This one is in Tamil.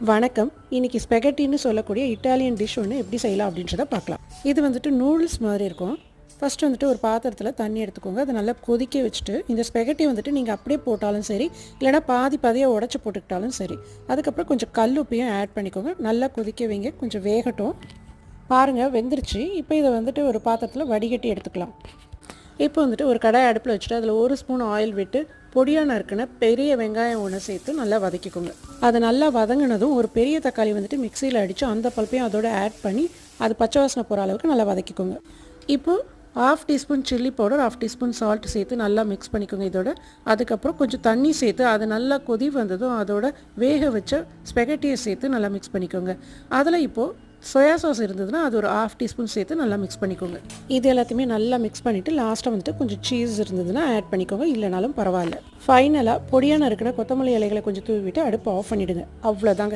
வணக்கம். இன்னைக்கு ஸ்பெகட்டின்னு சொல்லக்கூடிய இட்டாலியன் டிஷ் ஒன்று எப்படி செய்யலாம் அப்படின்றத பார்க்கலாம். இது வந்துட்டு நூடுல்ஸ் மாதிரி இருக்கும். ஃபஸ்ட்டு வந்துட்டு ஒரு பாத்திரத்தில் தண்ணி எடுத்துக்கோங்க. அதை நல்லா கொதிக்க வச்சுட்டு இந்த ஸ்பெகட்டி வந்துட்டு நீங்கள் அப்படியே போட்டாலும் சரி, இல்லைனா பாதி பாதியாக உடச்சி போட்டுக்கிட்டாலும் சரி. அதுக்கப்புறம் கொஞ்சம் கல் உப்பையும் ஆட் பண்ணிக்கோங்க. நல்லா கொதிக்க வைங்க, கொஞ்சம் வேகட்டும். பாருங்கள், வெந்துருச்சு. இப்போ இதை வந்துட்டு ஒரு பாத்திரத்தில் வடிகட்டி எடுத்துக்கலாம். இப்போ வந்துட்டு ஒரு கடாய் அடுப்பில் வச்சுட்டு அதில் 1 ஸ்பூன் ஆயில் விட்டு பொடியாக நறுக்கின பெரிய வெங்காயம் ஒன்று சேர்த்து நல்லா வதக்கிக்கோங்க. அது நல்லா வதங்கினதும் ஒரு பெரிய தக்காளி வந்துட்டு மிக்சியில் அடித்து அந்த பல்ப்பையும் அதோட ஆட் பண்ணி அது பச்சை வாசனை போகிற அளவுக்கு நல்லா வதக்கிக்கோங்க. இப்போது 1/2 teaspoon chilli powder, 1/2 teaspoon salt சேர்த்து நல்லா மிக்ஸ் பண்ணிக்கோங்க இதோட. அதுக்கப்புறம் கொஞ்சம் தண்ணி சேர்த்து அது நல்லா கொதி வந்ததும் அதோட வேக வச்ச ஸ்பெகட்டியை சேர்த்து நல்லா மிக்ஸ் பண்ணிக்கோங்க. அதில் இப்போது சோயா சாஸ் இருந்ததுன்னா அது ஒரு 1/2 டீஸ்பூன் சேர்த்து நல்லா மிக்ஸ் பண்ணிக்கோங்க. இது எல்லாத்தையுமே நல்லா மிக்ஸ் பண்ணிவிட்டு லாஸ்ட்டாக வந்துட்டு கொஞ்சம் சீஸ் இருந்ததுன்னா ஆட் பண்ணிக்கோங்க, இல்லைனாலும் பரவாயில்ல. ஃபைனலாக பொடியான இருக்கிற கொத்தமல்லி இலைகளை கொஞ்சம் தூவிட்டு அடுப்பு ஆஃப் பண்ணிவிடுங்க. அவ்வளோதாங்க.